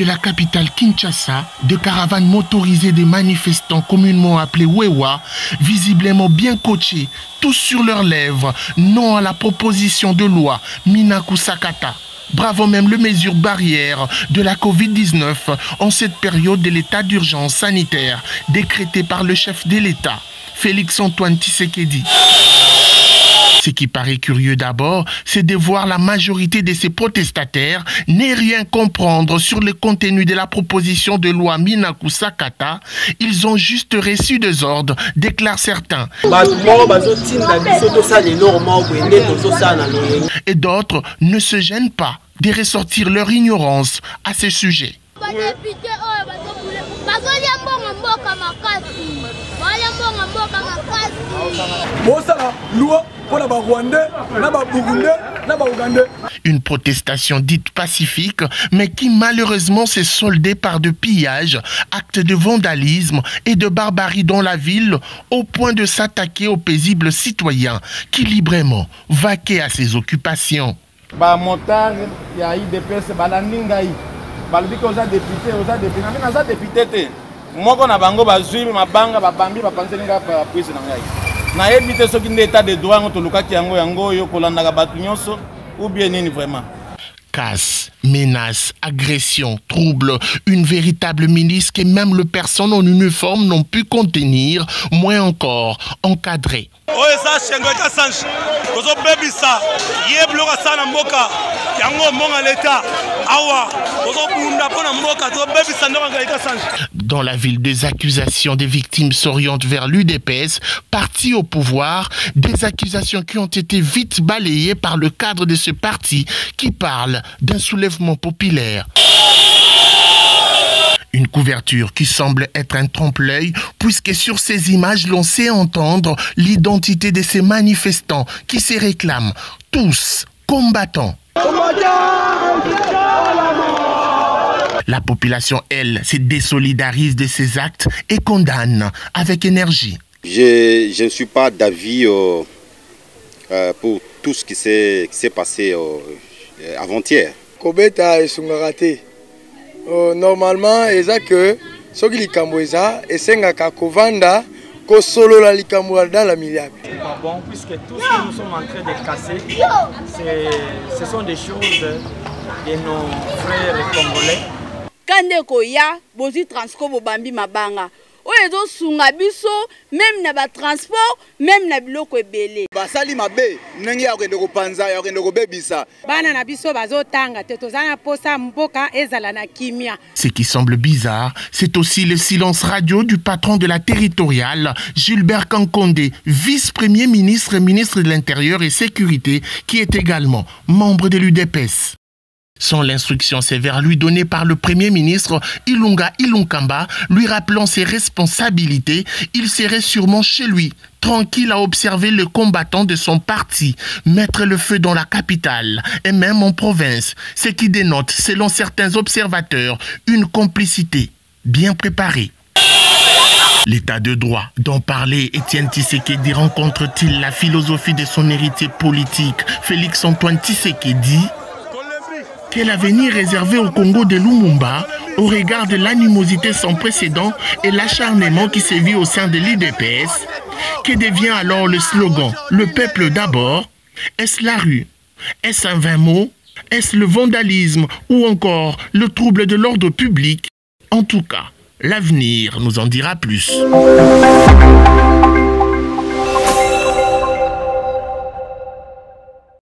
la capitale Kinshasa, de caravanes motorisées des manifestants communément appelés Wewa, visiblement bien coachés, tous sur leurs lèvres, non à la proposition de loi Minaku Sakata. Bravo même les mesures barrières de la Covid-19 en cette période de l'état d'urgence sanitaire décrété par le chef de l'État, Félix-Antoine Tshisekedi. Ce qui paraît curieux d'abord, c'est de voir la majorité de ces protestataires ne rien comprendre sur le contenu de la proposition de loi Minaku Sakata. Ils ont juste reçu des ordres, déclarent certains. Et d'autres ne se gênent pas de ressortir leur ignorance à ce sujet. Une protestation dite pacifique, mais qui malheureusement s'est soldée par de pillages, actes de vandalisme et de barbarie dans la ville, au point de s'attaquer aux paisibles citoyens qui librement vaquaient à ses occupations. Casse, menaces, agressions, troubles, une véritable milice que même les personnes en uniforme n'ont pu contenir, moins encore encadrer. Dans la ville, des accusations des victimes s'orientent vers l'UDPS, parti au pouvoir, des accusations qui ont été vite balayées par le cadre de ce parti qui parle d'un soulèvement populaire. Une couverture qui semble être un trompe-l'œil, puisque sur ces images, l'on sait entendre l'identité de ces manifestants qui se réclament tous combattants. La population, elle, se désolidarise de ces actes et condamne avec énergie. Je ne suis pas d'avis pour tout ce qui s'est passé avant-hier. Kobeta et Sungarate. Normalement, c'est que ceux qui likambo eza esengaka kovanda ko solo la likambo dans la miliable. C'est pas bon puisque tout ce que nous sommes en train de casser, ce sont des choses de nos frères congolais. Kande koya bozi transport bobambi mabanga. Oyezo sunga biso même na ba transport même na biloko ebele. Basali mabe ndenge ya kende ko panza ya kende ko bebisa. Bana na biso bazotanga te tozana posa mboka ezala na kimia. Ce qui semble bizarre, c'est aussi le silence radio du patron de la territoriale, Gilbert Kankonde, vice-premier ministre et ministre de l'Intérieur et Sécurité, qui est également membre de l'UDPS. Sans l'instruction sévère lui donnée par le Premier ministre Ilunga Ilunkamba, lui rappelant ses responsabilités, il serait sûrement chez lui, tranquille à observer les combattants de son parti mettre le feu dans la capitale et même en province, ce qui dénote, selon certains observateurs, une complicité bien préparée. L'état de droit dont parlait Étienne Tshisekedi rencontre-t-il la philosophie de son héritier politique, Félix-Antoine Tshisekedi? Quel avenir réservé au Congo de Lumumba au regard de l'animosité sans précédent et l'acharnement qui sévit au sein de l'UDPS? Que devient alors le slogan « Le peuple d'abord » Est-ce la rue? Est-ce un vain mot? Est-ce le vandalisme ou encore le trouble de l'ordre public? En tout cas, l'avenir nous en dira plus.